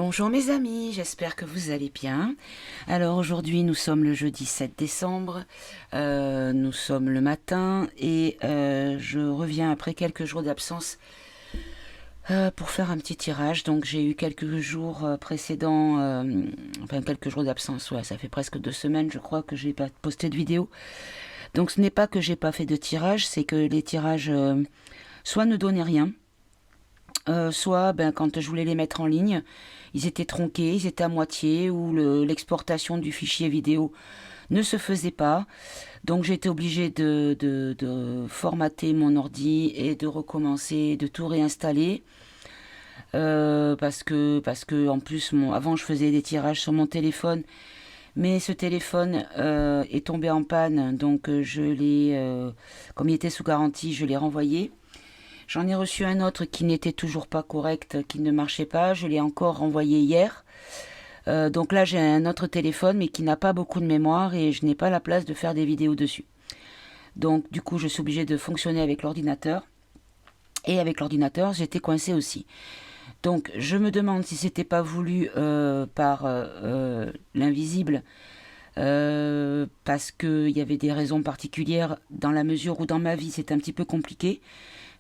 Bonjour mes amis, j'espère que vous allez bien. Alors aujourd'hui nous sommes le jeudi 7 décembre, nous sommes le matin et je reviens après quelques jours d'absence pour faire un petit tirage. Donc j'ai eu quelques jours précédents, enfin quelques jours d'absence, ouais, ça fait presque 2 semaines je crois que j'ai pas posté de vidéo. Donc ce n'est pas que j'ai pas fait de tirage, c'est que les tirages soit ne donnaient rien, soit quand je voulais les mettre en ligne, ils étaient tronqués, ils étaient à moitié, ou l'exportation du fichier vidéo ne se faisait pas. Donc j'ai été obligée de formater mon ordi et de recommencer, de tout réinstaller. Parce que en plus, avant je faisais des tirages sur mon téléphone, mais ce téléphone est tombé en panne, donc comme il était sous garantie, je l'ai renvoyé. J'en ai reçu un autre qui n'était toujours pas correct, qui ne marchait pas. Je l'ai encore renvoyé hier. Donc là, j'ai un autre téléphone, mais qui n'a pas beaucoup de mémoire et je n'ai pas la place de faire des vidéos dessus. Donc du coup, je suis obligée de fonctionner avec l'ordinateur. Et avec l'ordinateur, j'étais coincée aussi. Donc je me demande si c'était pas voulu par l'invisible. Parce qu'il y avait des raisons particulières dans la mesure où dans ma vie c'est un petit peu compliqué.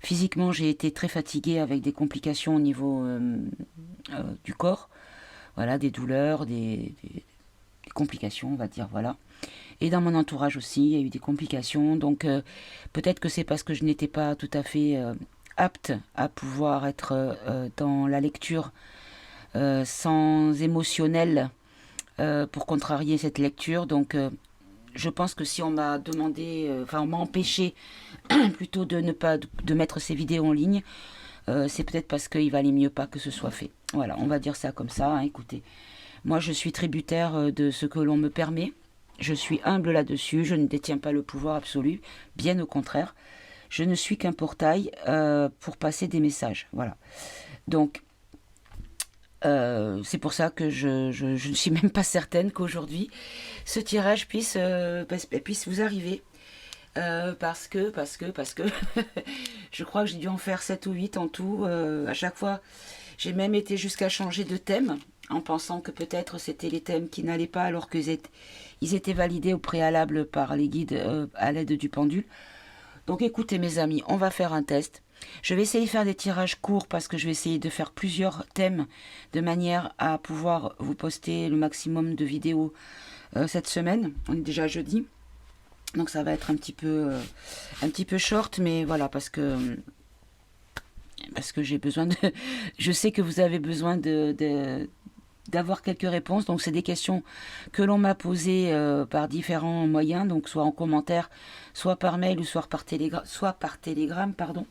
Physiquement, j'ai été très fatiguée avec des complications au niveau du corps. Voilà, des douleurs, des complications, on va dire, voilà. Et dans mon entourage aussi, il y a eu des complications. Donc, peut-être que c'est parce que je n'étais pas tout à fait apte à pouvoir être dans la lecture sans émotionnel pour contrarier cette lecture. Donc, je pense que si on m'a demandé, on m'a empêché plutôt de ne pas de mettre ces vidéos en ligne, c'est peut-être parce qu'il valait mieux pas que ce soit fait. Voilà, on va dire ça comme ça. Hein, écoutez, moi je suis tributaire de ce que l'on me permet. Je suis humble là-dessus. Je ne détiens pas le pouvoir absolu. Bien au contraire, je ne suis qu'un portail pour passer des messages. Voilà. Donc c'est pour ça que je ne suis même pas certaine qu'aujourd'hui ce tirage puisse vous arriver. Parce que je crois que j'ai dû en faire 7 ou 8 en tout. À chaque fois, j'ai même été jusqu'à changer de thème en pensant que peut-être c'était les thèmes qui n'allaient pas alors qu'ils étaient validés au préalable par les guides à l'aide du pendule. Donc écoutez mes amis, on va faire un test. Je vais essayer de faire des tirages courts parce que je vais essayer de faire plusieurs thèmes de manière à pouvoir vous poster le maximum de vidéos cette semaine. On est déjà jeudi. Donc ça va être un petit peu short, mais voilà, parce que j'ai besoin de... Je sais que vous avez besoin d'avoir quelques réponses. Donc c'est des questions que l'on m'a posées par différents moyens, donc soit en commentaire, soit par mail ou soit par télégramme, pardon.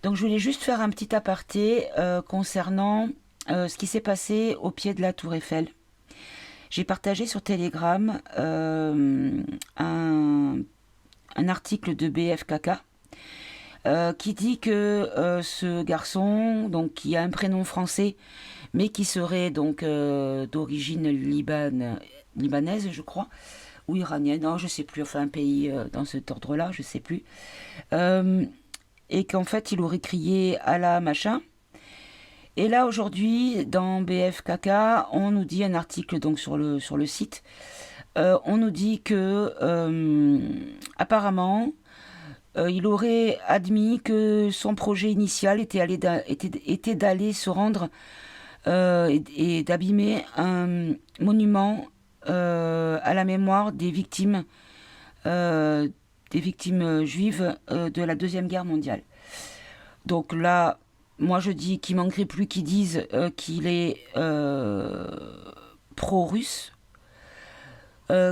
Donc je voulais juste faire un petit aparté concernant ce qui s'est passé au pied de la Tour Eiffel. J'ai partagé sur Telegram un article de BFKK qui dit que ce garçon, donc qui a un prénom français, mais qui serait donc d'origine libanaise, je crois, ou iranienne, non, je sais plus, enfin un pays dans cet ordre-là, je sais plus, et qu'en fait il aurait crié Allah machin. Et là aujourd'hui dans BFKK on nous dit un article donc sur le site, on nous dit que apparemment il aurait admis que son projet initial était d'aller se rendre et d'abîmer un monument à la mémoire des victimes juives de la Deuxième Guerre mondiale. Donc là, moi je dis qu'il manquerait plus qu'ils disent qu'il est pro-russe,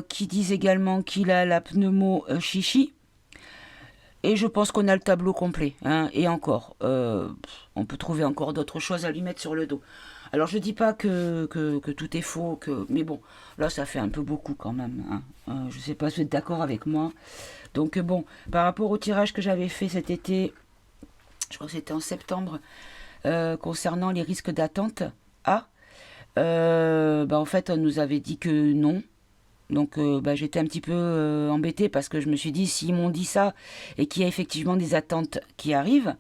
qui disent également qu'il a la pneumo chichi. Et je pense qu'on a le tableau complet. Hein, et encore, on peut trouver encore d'autres choses à lui mettre sur le dos. Alors je dis pas que tout est faux, mais bon, là ça fait un peu beaucoup quand même. Hein. Je sais pas si vous êtes d'accord avec moi. Donc bon, par rapport au tirage que j'avais fait cet été, je crois que c'était en septembre, concernant les risques d'attente en fait on nous avait dit que non. Donc j'étais un petit peu embêtée parce que je me suis dit, s'ils m'ont dit ça et qu'il y a effectivement des attentes qui arrivent,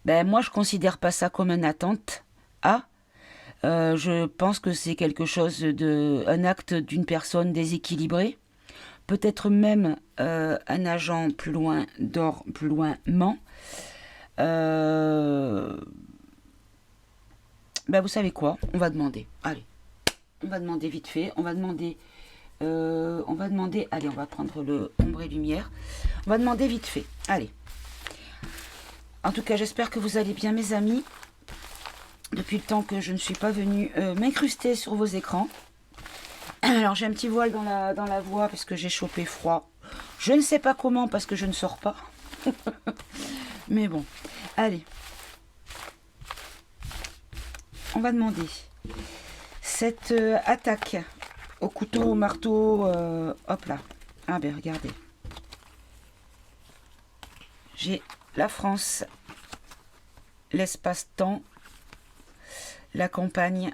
moi je considère pas ça comme une attente Je pense que c'est quelque chose un acte d'une personne déséquilibrée. Peut-être même un agent plus loin dort, plus loin ment. Ben vous savez quoi? On va demander. Allez, on va demander vite fait. On va demander. Allez, on va prendre le ombre et lumière. On va demander vite fait. Allez. En tout cas, j'espère que vous allez bien, mes amis. Depuis le temps que je ne suis pas venue m'incruster sur vos écrans. Alors, j'ai un petit voile dans la voix parce que j'ai chopé froid. Je ne sais pas comment parce que je ne sors pas. Mais bon, allez. On va demander cette attaque au couteau, au marteau, hop là. Ah ben regardez. J'ai la France, l'espace-temps, la campagne,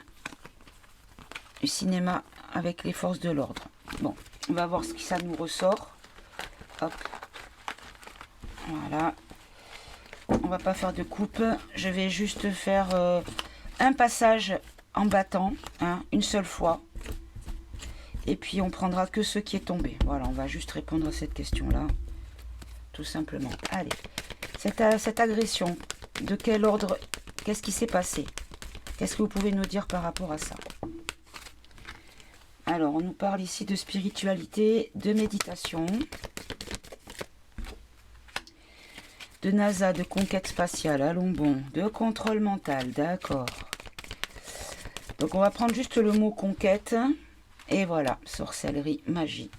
le cinéma avec les forces de l'ordre. Bon, on va voir ce que ça nous ressort. Hop. Voilà. On va pas faire de coupe. Je vais juste faire un passage en battant, hein, une seule fois. Et puis on prendra que ce qui est tombé. Voilà, on va juste répondre à cette question-là. Tout simplement. Allez. Cette agression, de quel ordre, qu'est-ce qui s'est passé? Qu'est-ce que vous pouvez nous dire par rapport à ça? Alors, on nous parle ici de spiritualité, de méditation, de NASA, de conquête spatiale, allons bon, de contrôle mental, d'accord. Donc, on va prendre juste le mot conquête, et voilà, sorcellerie, magie.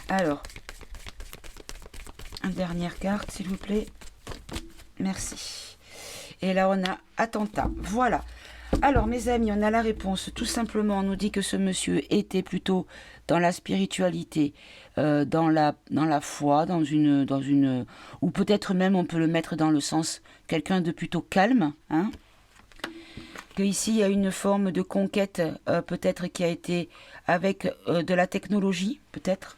Alors, une dernière carte, s'il vous plaît. Merci. Et là, on a attentat. Voilà. Alors, mes amis, on a la réponse. Tout simplement, on nous dit que ce monsieur était plutôt dans la spiritualité, dans la foi, dans une, ou peut-être même, on peut le mettre dans le sens quelqu'un de plutôt calme, hein. Que ici, il y a une forme de conquête, peut-être qui a été avec de la technologie, peut-être,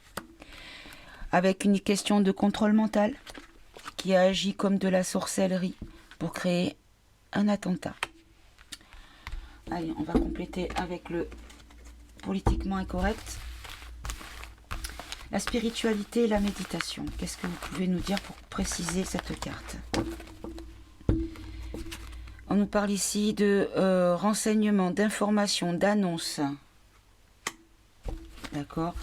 avec une question de contrôle mental, qui a agi comme de la sorcellerie pour créer un attentat. Allez, on va compléter avec le politiquement incorrect. La spiritualité et la méditation. Qu'est-ce que vous pouvez nous dire pour préciser cette carte? On nous parle ici de renseignements, d'informations, d'annonces. D'accord?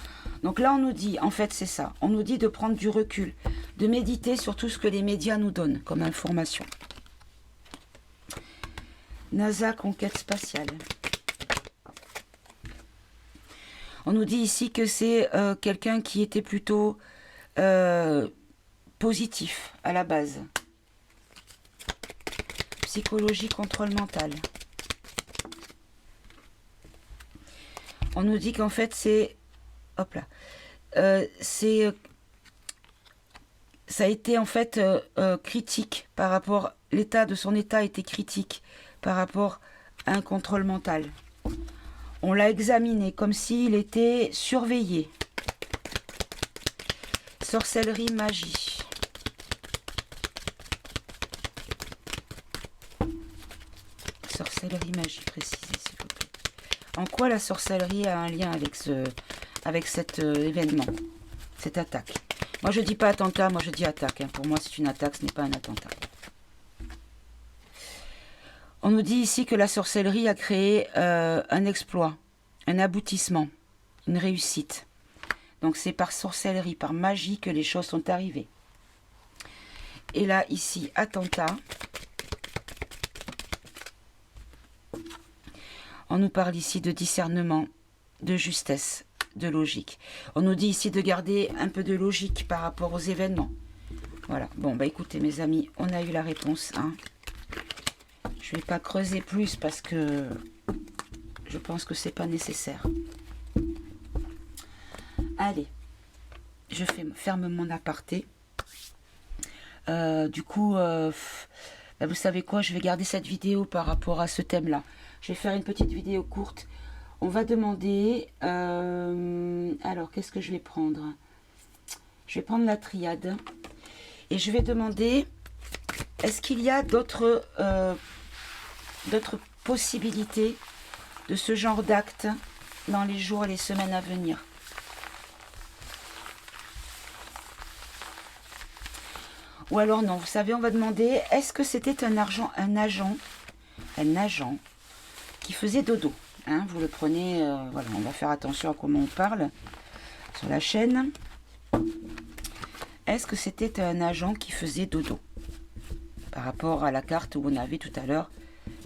Donc là, on nous dit, en fait, c'est ça. On nous dit de prendre du recul, de méditer sur tout ce que les médias nous donnent comme information. NASA, conquête spatiale. On nous dit ici que c'est quelqu'un qui était plutôt positif à la base. Psychologie, contrôle mental. On nous dit qu'en fait c'est... Hop là. Ça a été en fait critique par rapport... L'état de son état était critique par rapport à un contrôle mental. On l'a examiné comme s'il était surveillé. Sorcellerie, magie. Sorcellerie, magie, précisez s'il vous plaît. En quoi la sorcellerie a un lien avec cet événement, cette attaque? Moi je dis pas attentat, moi je dis attaque. Hein. Pour moi c'est une attaque, ce n'est pas un attentat. On nous dit ici que la sorcellerie a créé un exploit, un aboutissement, une réussite. Donc c'est par sorcellerie, par magie que les choses sont arrivées. Et là, ici, attentat. On nous parle ici de discernement, de justesse, de logique. On nous dit ici de garder un peu de logique par rapport aux événements. Voilà. Bon, bah écoutez mes amis, on a eu la réponse. Hein. Je ne vais pas creuser plus parce que je pense que c'est pas nécessaire. Allez, je ferme mon aparté. Du coup, bah vous savez quoi, je vais garder cette vidéo par rapport à ce thème-là. Je vais faire une petite vidéo courte. On va demander... alors, qu'est-ce que je vais prendre? Je vais prendre la triade. Et je vais demander Est-ce qu'il y a d'autres possibilités de ce genre d'acte dans les jours et les semaines à venir? Ou alors non, vous savez, on va demander, est-ce que c'était un agent qui faisait dodo, hein, vous le prenez, voilà, on va faire attention à comment on parle sur la chaîne. Est-ce que c'était un agent qui faisait dodo? Par rapport à la carte où on avait tout à l'heure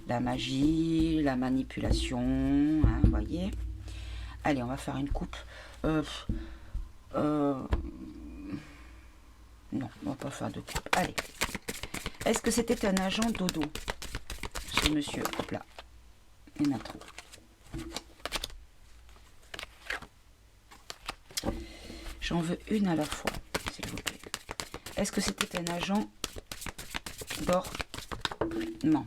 la magie, la manipulation, hein, vous voyez. Allez, on va faire une coupe. Non, on va pas faire de coupe. Allez. Est-ce que c'était un agent dodo, ce monsieur? Hop là. Il y en a trop. J'en veux une à la fois, s'il vous plaît. Est-ce que c'était un agent dormant?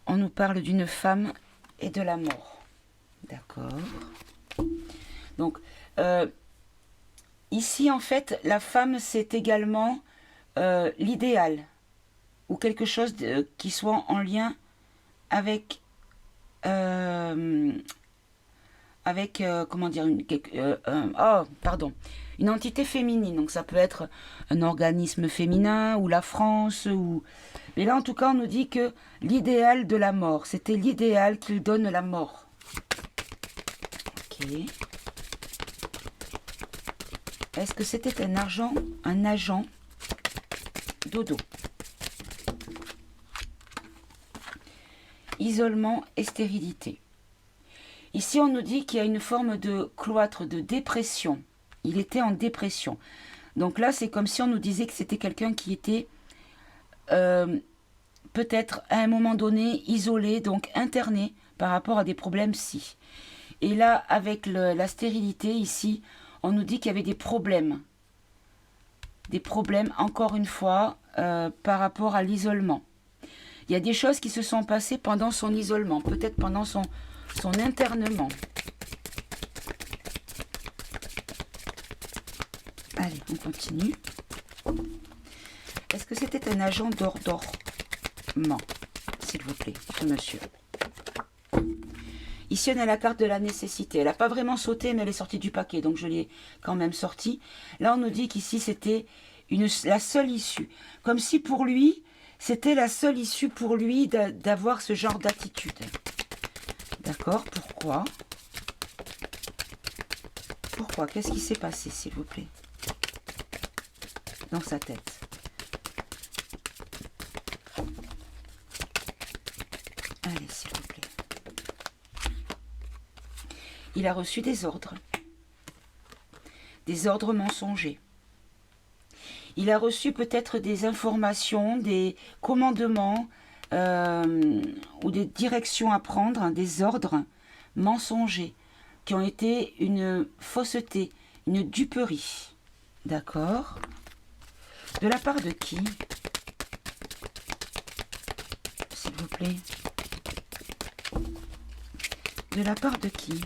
On nous parle d'une femme et de la mort. D'accord. Donc, ici, en fait, la femme, c'est également l'idéal. Ou quelque chose qui soit en lien avec... comment dire, une entité féminine. Donc ça peut être un organisme féminin ou la France. Mais là, en tout cas, on nous dit que l'idéal de la mort, c'était l'idéal qu'il donne la mort. Ok. Est-ce que c'était un agent dodo? Isolement et stérilité. Ici, on nous dit qu'il y a une forme de cloître, de dépression. Il était en dépression. Donc là, c'est comme si on nous disait que c'était quelqu'un qui était peut-être à un moment donné isolé, donc interné par rapport à des problèmes psy. Et là, avec la stérilité, ici, on nous dit qu'il y avait des problèmes. Des problèmes, encore une fois, par rapport à l'isolement. Il y a des choses qui se sont passées pendant son isolement, peut-être pendant son internement. Allez, on continue. Est-ce que c'était un agent d'ordorement, s'il vous plaît, ce monsieur? Ici, on a la carte de la nécessité. Elle n'a pas vraiment sauté, mais elle est sortie du paquet, donc je l'ai quand même sortie. Là, on nous dit qu'ici, c'était la seule issue. Comme si pour lui, c'était la seule issue pour lui d'avoir ce genre d'attitude. D'accord, pourquoi? Pourquoi? Qu'est-ce qui s'est passé, s'il vous plaît? Dans sa tête. Allez, s'il vous plaît. Il a reçu des ordres mensongers. Il a reçu peut-être des informations, des commandements ou des directions à prendre, hein, des ordres mensongers qui ont été une fausseté, une duperie. D'accord? De la part de qui? S'il vous plaît. De la part de qui?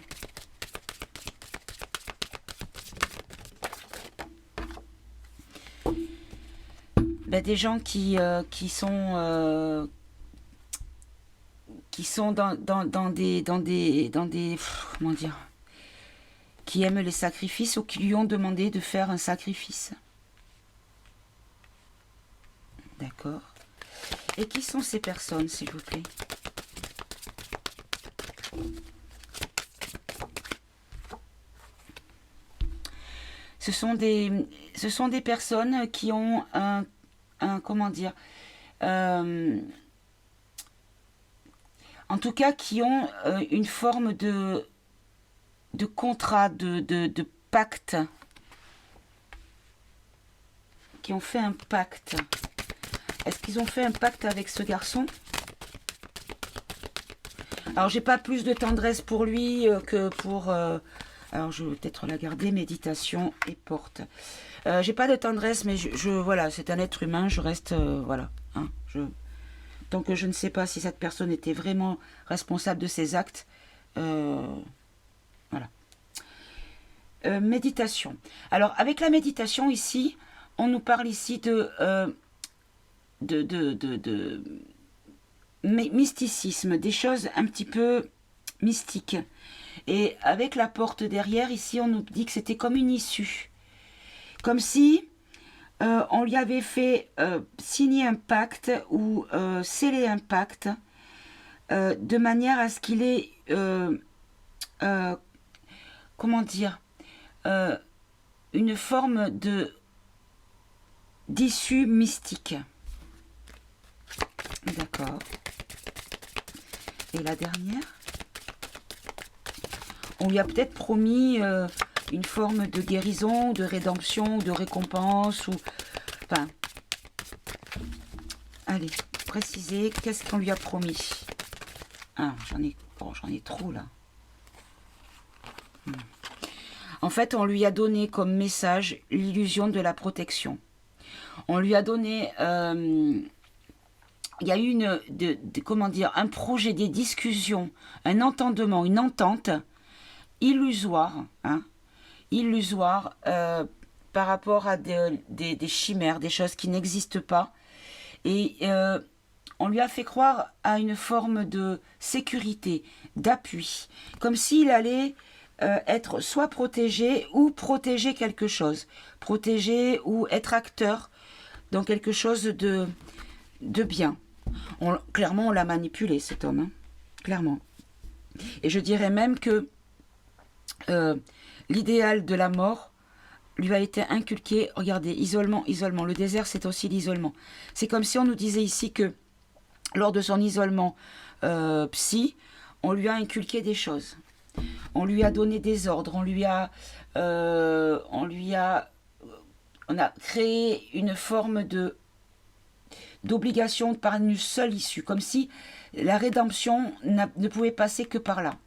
Ben, des gens qui sont dans des comment dire, qui aiment les sacrifices ou qui lui ont demandé de faire un sacrifice. D'accord. Et qui sont ces personnes, s'il vous plaît? Ce sont des personnes qui ont un comment dire, en tout cas qui ont une forme de contrat, de pacte, qui ont fait un pacte. Est-ce qu'ils ont fait un pacte avec ce garçon? Alors, j'ai pas plus de tendresse pour lui que pour... alors, je vais peut-être la garder, méditation et porte. J'ai pas de tendresse, mais voilà, c'est un être humain, je reste... voilà. Hein, tant que je ne sais pas si cette personne était vraiment responsable de ses actes, voilà. méditation. Alors, avec la méditation, ici, on nous parle ici de mysticisme, des choses un petit peu mystiques. Et avec la porte derrière, ici, on nous dit que c'était comme une issue. Comme si on lui avait fait signer un pacte ou sceller un pacte de manière à ce qu'il ait, comment dire, une forme d'issue mystique. D'accord. Et la dernière, on lui a peut-être promis une forme de guérison, de rédemption, de récompense, ou... Enfin, allez, préciser, qu'est-ce qu'on lui a promis? Ah, j'en ai trop, là. En fait, on lui a donné comme message l'illusion de la protection. On lui a donné... il y a eu comment dire, un projet, des discussions, un entendement, une entente illusoire, hein, illusoire par rapport à des chimères, des choses qui n'existent pas. Et on lui a fait croire à une forme de sécurité, d'appui, comme s'il allait être soit protégé ou protéger quelque chose, protéger ou être acteur dans quelque chose de bien. Clairement, on l'a manipulé, cet homme, hein, clairement. Et je dirais même que l'idéal de la mort lui a été inculqué. Regardez, isolement, isolement. Le désert, c'est aussi l'isolement. C'est comme si on nous disait ici que lors de son isolement psy, on lui a inculqué des choses. On lui a donné des ordres. On a créé une forme d'obligation par une seule issue, comme si la rédemption ne pouvait passer que par là.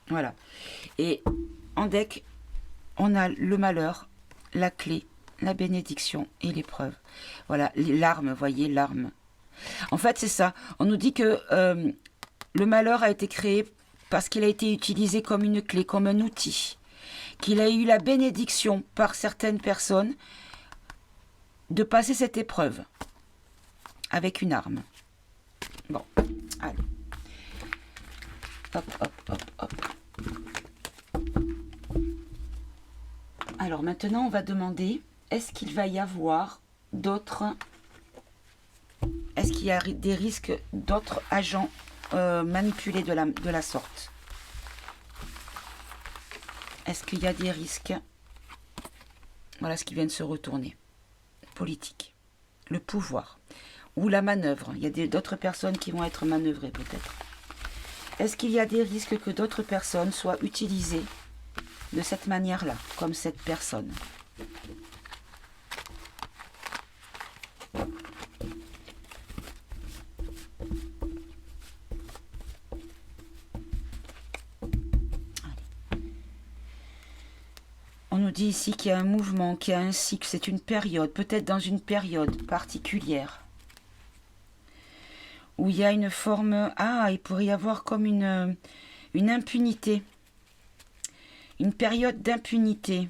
Voilà. Et en deck, on a le malheur, la clé, la bénédiction et l'épreuve. Voilà, l'arme, voyez, l'arme. En fait, c'est ça. On nous dit que le malheur a été créé parce qu'il a été utilisé comme une clé, comme un outil. Qu'il a eu la bénédiction par certaines personnes de passer cette épreuve avec une arme. Bon, allez. Hop, hop, hop, hop. Alors maintenant, on va demander, est-ce qu'il va y avoir d'autres... Est-ce qu'il y a des risques d'autres agents manipulés de la sorte? Est-ce qu'il y a des risques? Voilà ce qui vient de se retourner. Politique. Le pouvoir. Ou la manœuvre. Il y a d'autres personnes qui vont être manœuvrées peut-être. Est-ce qu'il y a des risques que d'autres personnes soient utilisées de cette manière-là, comme cette personne? On nous dit ici qu'il y a un mouvement, qu'il y a un cycle, c'est une période, peut-être dans une période particulière, où il y a une forme... Ah, il pourrait y avoir comme une impunité, une période d'impunité.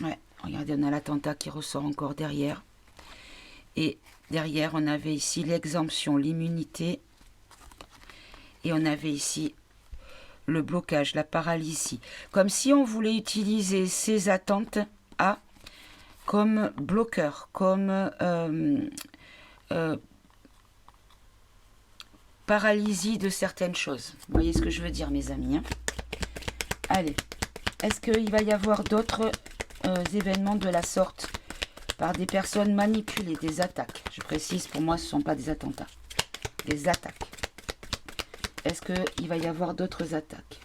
Ouais, regardez, on a l'attentat qui ressort encore derrière. Et derrière, on avait ici l'exemption, l'immunité. Et on avait ici le blocage, la paralysie. Comme si on voulait utiliser ces attentes comme bloqueur, comme paralysie de certaines choses. Vous voyez ce que je veux dire, mes amis, hein? Allez, est-ce qu'il va y avoir d'autres événements de la sorte par des personnes manipulées, des attaques? Je précise, pour moi, ce ne sont pas des attentats, des attaques. Est-ce qu'il va y avoir d'autres attaques?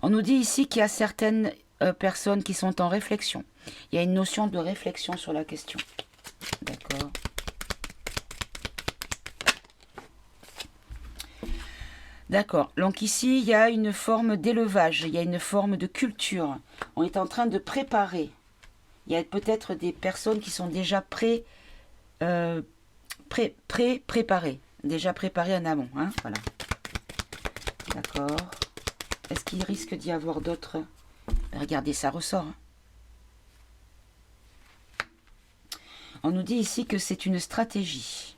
On nous dit ici qu'il y a certaines personnes qui sont en réflexion. Il y a une notion de réflexion sur la question. D'accord. D'accord. Donc ici, il y a une forme d'élevage, il y a une forme de culture. On est en train de préparer. Il y a peut-être des personnes qui sont déjà préparées, déjà préparées en amont. Hein, voilà. D'accord. Est-ce qu'il risque d'y avoir d'autres? Regardez, ça ressort. On nous dit ici que c'est une stratégie.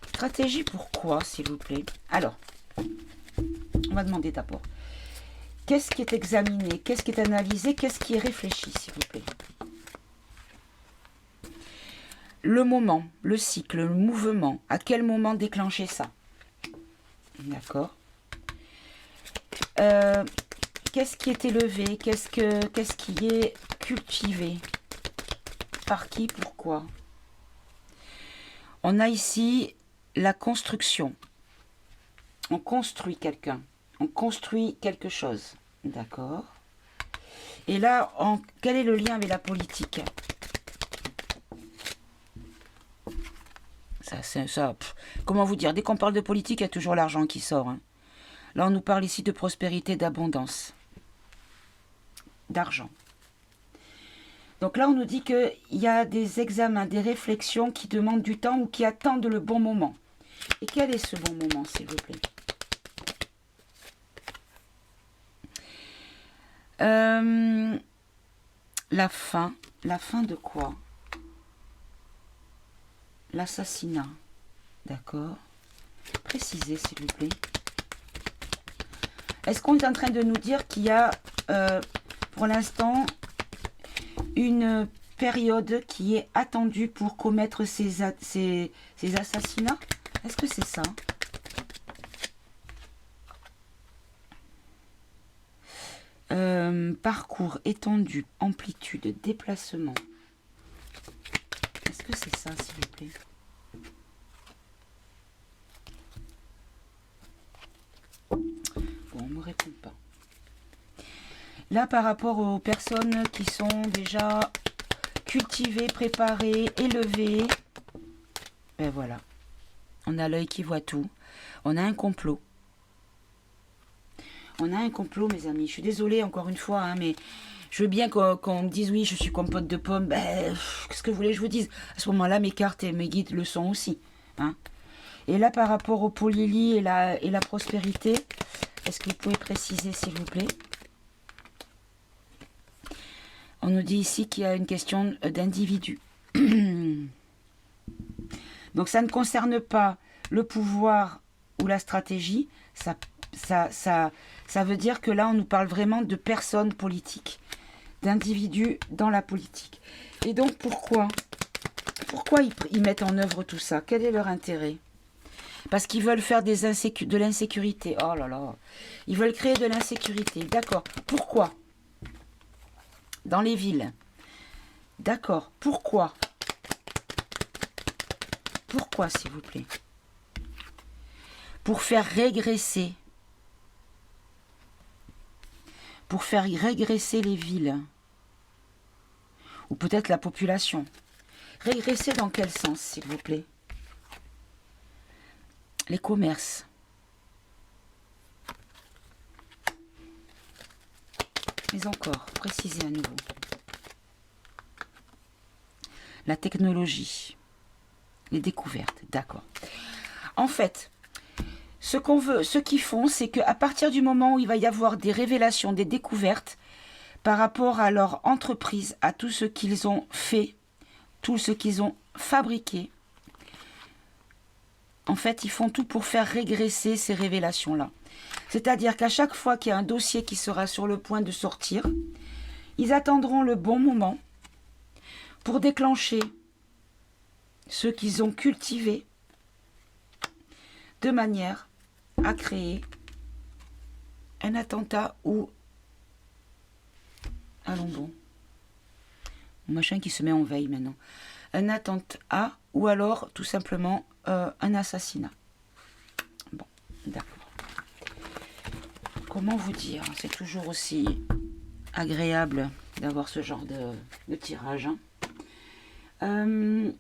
Stratégie pourquoi, s'il vous plaît? Alors, on va demander d'abord. Qu'est-ce qui est examiné? Qu'est-ce qui est analysé? Qu'est-ce qui est réfléchi, s'il vous plaît? Le moment, le cycle, le mouvement. À quel moment déclencher ça? D'accord. Qu'est-ce qui est élevé? Qu'est-ce qui est cultivé? Par qui? Pourquoi? On a ici la construction. On construit quelqu'un. On construit quelque chose. D'accord. Et là, quel est le lien avec la politique? Comment vous dire? Dès qu'on parle de politique, il y a toujours l'argent qui sort. Hein. Là, on nous parle ici de prospérité, d'abondance, d'argent. Donc là, on nous dit qu'il y a des examens, des réflexions qui demandent du temps ou qui attendent le bon moment. Et quel est ce bon moment, s'il vous plaît? La fin. La fin de quoi? L'assassinat. D'accord. Précisez, s'il vous plaît. Est-ce qu'on est en train de nous dire qu'il y a, pour l'instant, une période qui est attendue pour commettre ces assassinats? Est-ce que c'est ça? Parcours, étendue, amplitude, déplacement. Est-ce que c'est ça, s'il vous plaît? Bon, on ne me répond pas. Là, par rapport aux personnes qui sont déjà cultivées, préparées, élevées, ben voilà. On a l'œil qui voit tout. On a un complot. On a un complot, mes amis. Je suis désolée, encore une fois, hein, mais je veux bien qu'on me dise, oui, je suis compote de pommes. Ben, qu'est-ce que vous voulez que je vous dise? À ce moment-là, mes cartes et mes guides le sont aussi. Hein. Et là, par rapport au polylie et la prospérité, est-ce que vous pouvez préciser, s'il vous plaît? On nous dit ici qu'il y a une question d'individu. Donc, ça ne concerne pas le pouvoir ou la stratégie. Ça veut dire que là, on nous parle vraiment de personnes politiques, d'individus dans la politique. Et donc, pourquoi ils mettent en œuvre tout ça? Quel est leur intérêt? Parce qu'ils veulent faire de l'insécurité. Oh là là. Ils veulent créer de l'insécurité. D'accord. Pourquoi? Dans les villes. D'accord. Pourquoi? Pourquoi, s'il vous plaît? Pour faire régresser. Pour faire régresser les villes. Ou peut-être la population. Régresser dans quel sens, s'il vous plaît? Les commerces. Mais encore, précisez à nouveau. La technologie. Les découvertes, d'accord. En fait, ce qu'ils font, c'est qu'à partir du moment où il va y avoir des révélations, des découvertes, par rapport à leur entreprise, à tout ce qu'ils ont fait, tout ce qu'ils ont fabriqué, en fait, ils font tout pour faire régresser ces révélations-là. C'est-à-dire qu'à chaque fois qu'il y a un dossier qui sera sur le point de sortir, ils attendront le bon moment pour déclencher ce qu'ils ont cultivé de manière à créer un attentat ou allons bon, machin qui se met en veille maintenant, un attentat ou alors tout simplement un assassinat. Bon, d'accord. Comment vous dire? C'est toujours aussi agréable d'avoir ce genre de tirage. Hein.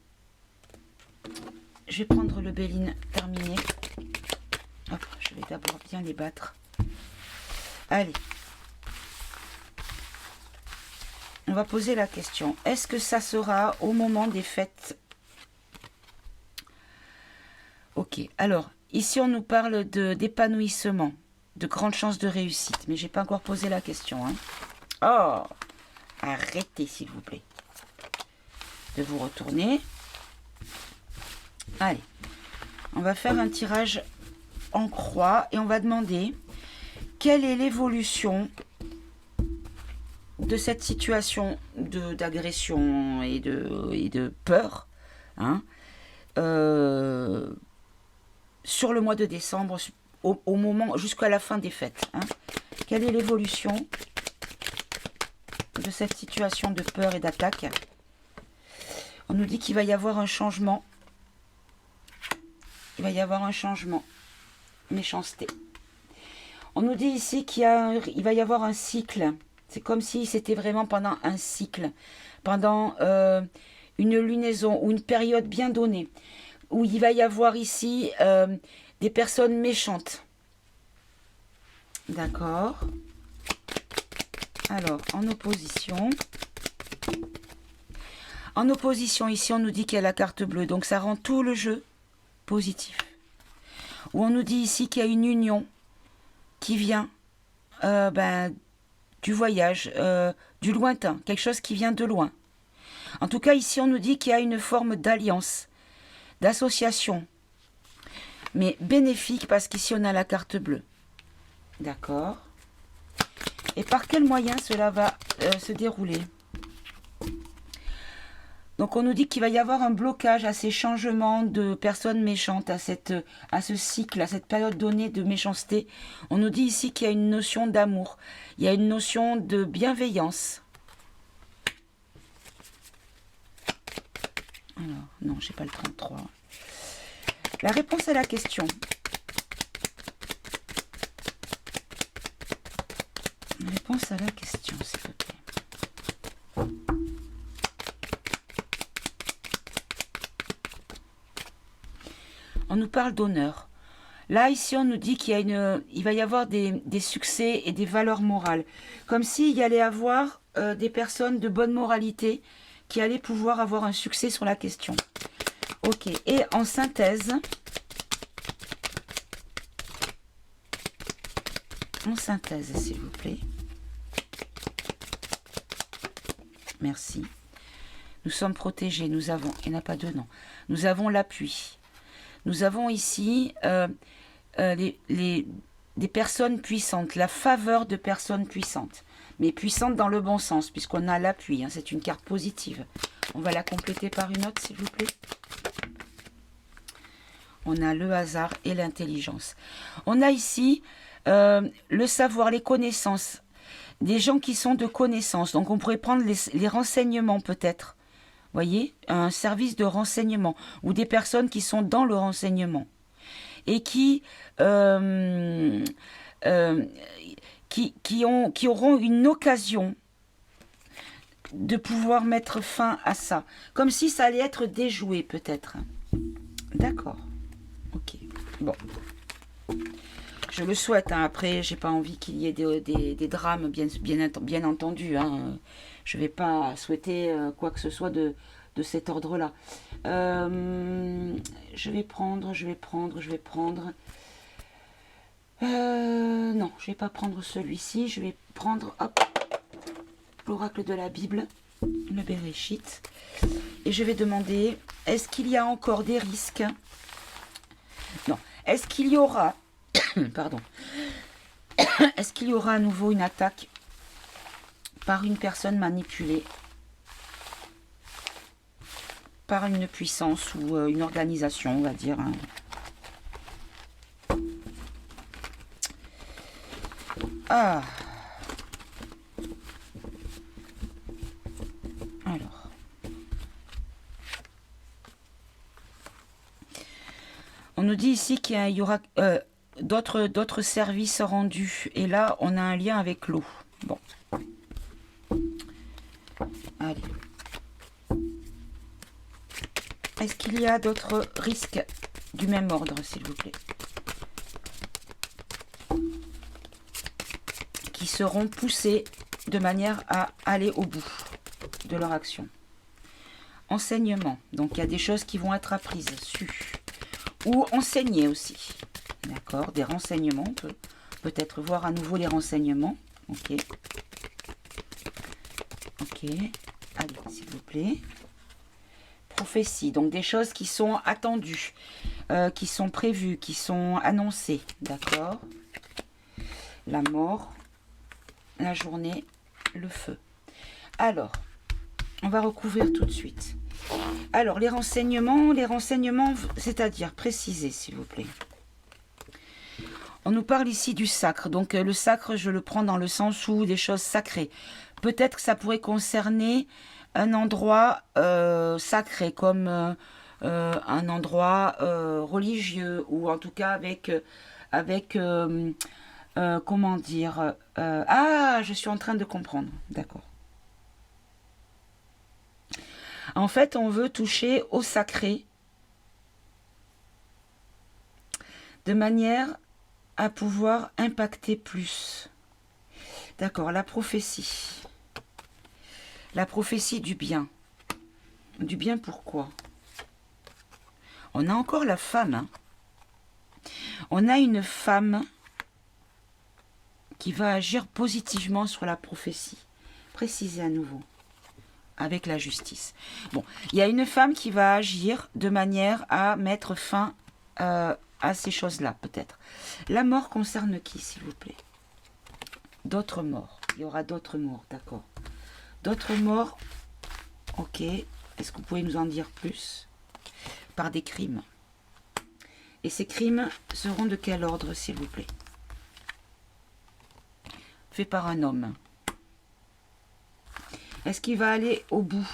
Je vais prendre le Béline terminé. Hop, je vais d'abord bien les battre. Allez. On va poser la question. Est-ce que ça sera au moment des fêtes? Ok. Alors, ici, on nous parle d'épanouissement, de grandes chances de réussite. Mais j'ai pas encore posé la question. Hein. Oh! Arrêtez, s'il vous plaît, de vous retourner. Allez. On va faire un tirage en croix et on va demander quelle est l'évolution de cette situation d'agression et de peur, hein, sur le mois de décembre, au moment jusqu'à la fin des fêtes. Hein. Quelle est l'évolution de cette situation de peur et d'attaque? On nous dit qu'il va y avoir un changement. Il va y avoir un changement. Méchanceté. On nous dit ici qu'il va y avoir un cycle. C'est comme si c'était vraiment pendant un cycle, pendant une lunaison ou une période bien donnée, où il va y avoir ici des personnes méchantes. D'accord. Alors, en opposition. En opposition, ici, on nous dit qu'il y a la carte bleue. Donc, ça rend tout le jeu positif. Ou on nous dit ici qu'il y a une union qui vient du voyage, du lointain, quelque chose qui vient de loin. En tout cas, ici, on nous dit qu'il y a une forme d'alliance, d'association, mais bénéfique parce qu'ici, on a la carte bleue. D'accord. Et par quel moyen cela va se dérouler? Donc, on nous dit qu'il va y avoir un blocage à ces changements de personnes méchantes, à ce cycle, à cette période donnée de méchanceté. On nous dit ici qu'il y a une notion d'amour, il y a une notion de bienveillance. Alors, non, je n'ai pas le 33. La réponse à la question. La réponse à la question, s'il vous plaît. On nous parle d'honneur. Là, ici, on nous dit qu'il va y avoir des succès et des valeurs morales. Comme s'il y allait avoir des personnes de bonne moralité qui allaient pouvoir avoir un succès sur la question. Ok. Et en synthèse, s'il vous plaît. Merci. Nous sommes protégés. Nous avons, il n'y en a pas deux, non. Nous avons l'appui. Nous avons ici des personnes puissantes, la faveur de personnes puissantes, mais puissantes dans le bon sens, puisqu'on a l'appui, hein, c'est une carte positive. On va la compléter par une autre, s'il vous plaît. On a le hasard et l'intelligence. On a ici le savoir, les connaissances, des gens qui sont de connaissances. Donc on pourrait prendre les renseignements peut-être. Voyez, un service de renseignement ou des personnes qui sont dans le renseignement et qui auront une occasion de pouvoir mettre fin à ça, comme si ça allait être déjoué peut-être. D'accord. Ok. Bon. Je le souhaite. Hein. Après, j'ai pas envie qu'il y ait des drames, bien entendu. Hein. Je vais pas souhaiter quoi que ce soit de cet ordre-là. Je vais prendre. Non, je vais pas prendre celui-ci. Je vais prendre, l'oracle de la Bible, le Bereshit. Et je vais demander, est-ce qu'il y a encore des risques? Non. Est-ce qu'il y aura... Pardon. Est-ce qu'il y aura à nouveau une attaque par une personne manipulée par une puissance ou une organisation, on va dire. Hein. Ah. Alors. On nous dit ici qu'il y aura d'autres services rendus. Et là, on a un lien avec l'eau. Bon. Allez. Est-ce qu'il y a d'autres risques du même ordre, s'il vous plaît? Qui seront poussés de manière à aller au bout. de leur action. Enseignement. Donc, il y a des choses qui vont être apprises, sues. Ou enseignées aussi. D'accord? Des renseignements. On peut peut-être voir à nouveau les renseignements. Ok. Ok. Allez, s'il vous plaît. Prophétie. Donc, des choses qui sont attendues, qui sont prévues, qui sont annoncées. D'accord? La mort, la journée, le feu. Alors, on va recouvrir tout de suite. Alors, les renseignements, c'est-à-dire, préciser, s'il vous plaît. On nous parle ici du sacre. Donc, le sacre, je le prends dans le sens où des choses sacrées. Peut-être que ça pourrait concerner un endroit sacré, comme un endroit religieux, ou en tout cas avec comment dire ah, je suis en train de comprendre. D'accord. En fait, on veut toucher au sacré de manière à pouvoir impacter plus. D'accord, la prophétie. La prophétie du bien. Du bien pourquoi? On a encore la femme. Hein. On a une femme qui va agir positivement sur la prophétie. Précisez à nouveau. Avec la justice. Bon, il y a une femme qui va agir de manière à mettre fin à ces choses-là, peut-être. La mort concerne qui, s'il vous plaît? D'autres morts. Il y aura d'autres morts, d'accord. D'autres morts, ok. Est-ce que vous pouvez nous en dire plus? Par des crimes. Et ces crimes seront de quel ordre, s'il vous plaît? Fait par un homme. Est-ce qu'il va aller au bout?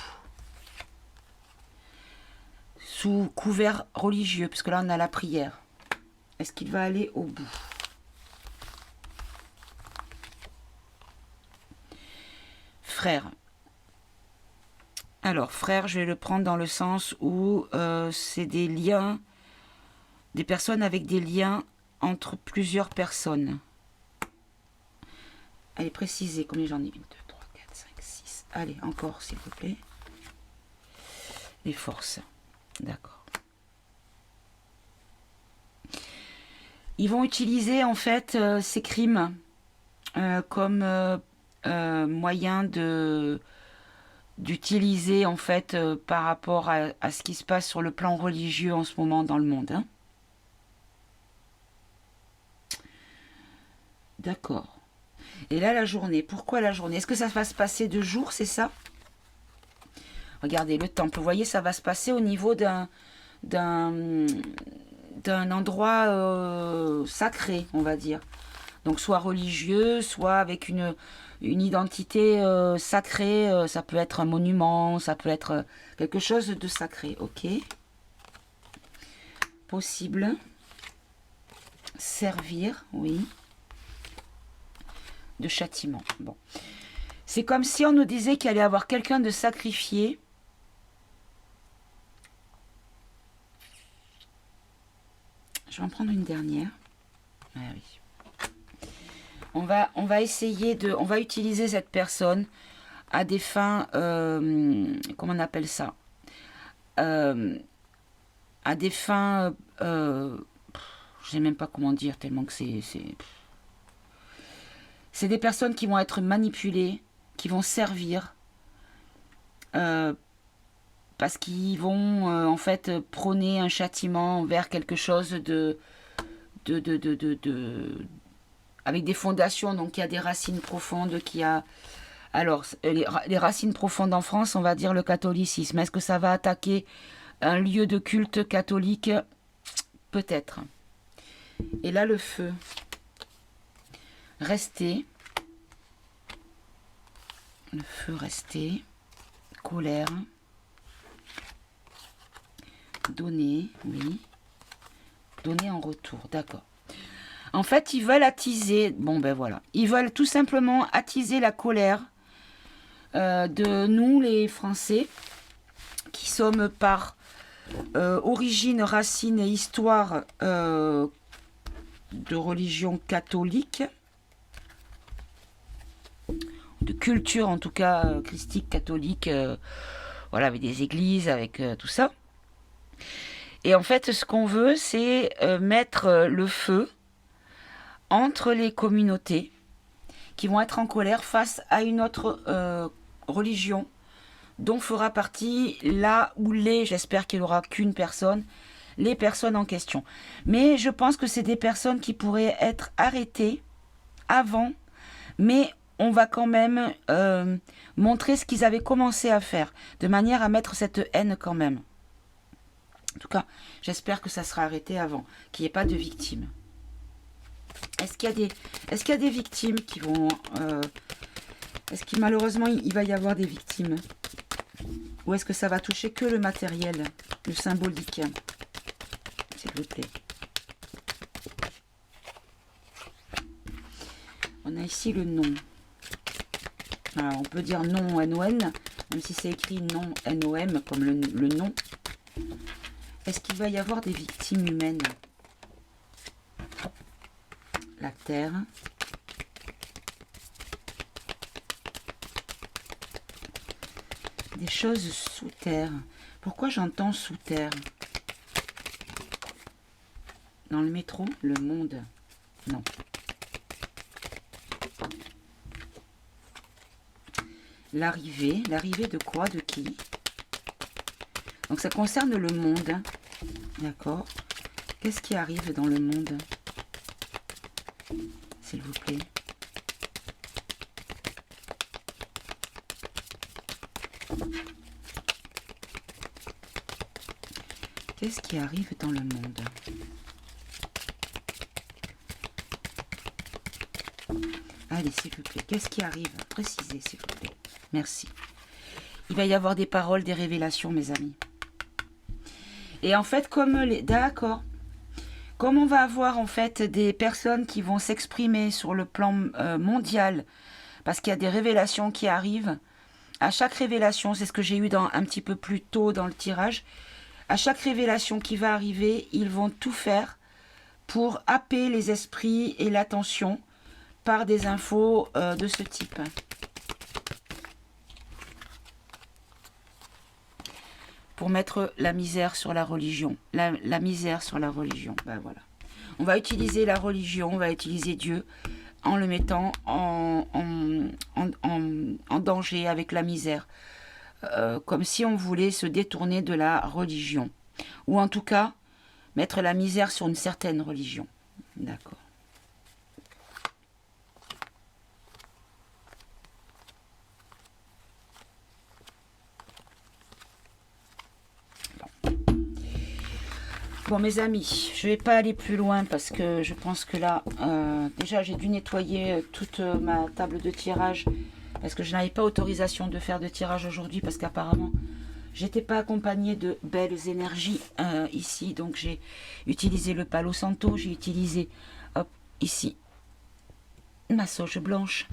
Sous couvert religieux, parce que là on a la prière. Est-ce qu'il va aller au bout? Frère. Alors, frère, je vais le prendre dans le sens où c'est des liens, des personnes avec des liens entre plusieurs personnes. Allez, précisez combien j'en ai. 1, 2, 3, 4, 5, 6. Allez, encore, s'il vous plaît. Les forces. D'accord. Ils vont utiliser, en fait, ces crimes comme moyen d'utiliser, en fait, par rapport à ce qui se passe sur le plan religieux en ce moment dans le monde. Hein. D'accord. Et là, la journée. Pourquoi la journée? Est-ce que ça va se passer de jour, c'est ça? Regardez, le temple. Vous voyez, ça va se passer au niveau d'un endroit sacré, on va dire. Donc, soit religieux, soit avec une identité sacrée. Ça peut être un monument, ça peut être quelque chose de sacré. Ok. Possible. Servir, oui. De châtiment. Bon. C'est comme si on nous disait qu'il allait y avoir quelqu'un de sacrifié. Je vais en prendre une dernière. Ah oui. On va essayer de... On va utiliser cette personne à des fins... comment on appelle ça? À des fins... je ne sais même pas comment dire, tellement que c'est des personnes qui vont être manipulées, qui vont servir, parce qu'ils vont en fait prôner un châtiment vers quelque chose avec des fondations, donc il y a des racines profondes, qui a... Alors, les racines profondes en France, on va dire le catholicisme. Est-ce que ça va attaquer un lieu de culte catholique? Peut-être. Et là, le feu. Rester. Le feu, rester. Colère. Donner, oui. Donner en retour, d'accord. En fait, ils veulent attiser... Bon, ben voilà. Ils veulent tout simplement attiser la colère de nous, les Français, qui sommes par origine, racine et histoire de religion catholique, de culture, en tout cas christique, catholique, voilà, avec des églises, avec tout ça. Et en fait, ce qu'on veut, c'est mettre le feu entre les communautés qui vont être en colère face à une autre religion dont fera partie là où j'espère qu'il n'y aura qu'une personne, les personnes en question. Mais je pense que c'est des personnes qui pourraient être arrêtées avant, mais on va quand même montrer ce qu'ils avaient commencé à faire, de manière à mettre cette haine quand même. En tout cas, j'espère que ça sera arrêté avant, qu'il n'y ait pas de victimes. Est-ce qu'il y a des victimes qui vont... est-ce que malheureusement, il va y avoir des victimes? Ou est-ce que ça va toucher que le matériel, le symbolique? S'il vous plaît. On a ici le nom. Alors, on peut dire non NON, même si c'est écrit non NOM, comme le nom. Est-ce qu'il va y avoir des victimes humaines? La terre. Des choses sous terre. Pourquoi j'entends sous terre? Dans le métro, le monde. Non. L'arrivée. L'arrivée de quoi? De qui? Donc ça concerne le monde. D'accord. Qu'est-ce qui arrive dans le monde? S'il vous plaît. Qu'est-ce qui arrive dans le monde? Allez, s'il vous plaît. Qu'est-ce qui arrive? Précisez, s'il vous plaît. Merci. Il va y avoir des paroles, des révélations, mes amis. Et en fait, d'accord. Comme on va avoir en fait des personnes qui vont s'exprimer sur le plan mondial, parce qu'il y a des révélations qui arrivent, à chaque révélation, c'est ce que j'ai eu un petit peu plus tôt dans le tirage, à chaque révélation qui va arriver, ils vont tout faire pour happer les esprits et l'attention par des infos de ce type. Pour mettre la misère sur la religion. La misère sur la religion. Ben voilà. On va utiliser la religion, on va utiliser Dieu en le mettant en danger avec la misère. Comme si on voulait se détourner de la religion. Ou en tout cas, mettre la misère sur une certaine religion. D'accord. Bon, mes amis, je ne vais pas aller plus loin parce que je pense que là, déjà j'ai dû nettoyer toute ma table de tirage parce que je n'avais pas autorisation de faire de tirage aujourd'hui parce qu'apparemment, j'étais pas accompagnée de belles énergies ici. Donc j'ai utilisé le Palo Santo, j'ai utilisé, hop, ici, ma sauge blanche.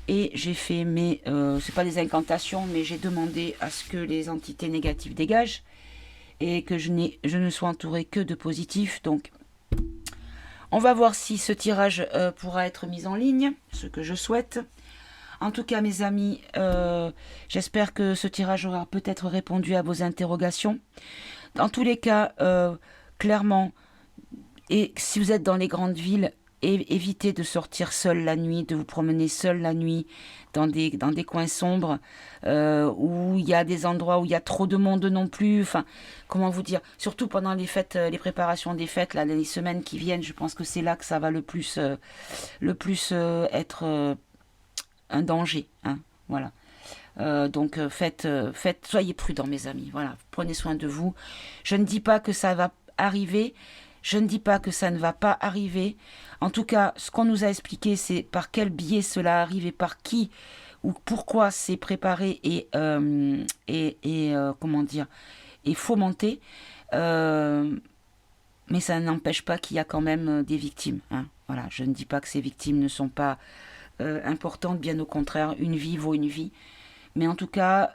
Et j'ai fait mes, c'est pas des incantations, mais j'ai demandé à ce que les entités négatives dégagent. Et que je ne sois entourée que de positifs. Donc, on va voir si ce tirage pourra être mis en ligne, ce que je souhaite. En tout cas, mes amis, j'espère que ce tirage aura peut-être répondu à vos interrogations. Dans tous les cas, clairement, et si vous êtes dans les grandes villes, évitez de sortir seul la nuit, de vous promener seul la nuit dans des coins sombres où il y a des endroits où il y a trop de monde non plus. Enfin, comment vous dire? Surtout pendant les fêtes, les préparations des fêtes, là, les semaines qui viennent, je pense que c'est là que ça va le plus être un danger. Hein, voilà. Donc soyez prudents, mes amis. Voilà, prenez soin de vous. Je ne dis pas que ça va arriver. Je ne dis pas que ça ne va pas arriver. En tout cas, ce qu'on nous a expliqué, c'est par quel biais cela arrive et par qui ou pourquoi c'est préparé et comment dire, et fomenté. Mais ça n'empêche pas qu'il y a quand même des victimes. Hein. Voilà, je ne dis pas que ces victimes ne sont pas importantes, bien au contraire, une vie vaut une vie. Mais en tout cas,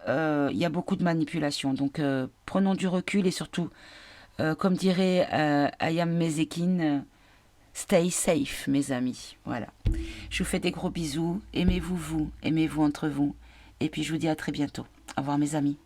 il y a beaucoup de manipulation. Donc, prenons du recul et surtout, comme dirait Ayam Mezekin, Stay safe, mes amis. Voilà. Je vous fais des gros bisous. Aimez-vous, aimez-vous entre vous. Et puis je vous dis à très bientôt. Au revoir, mes amis.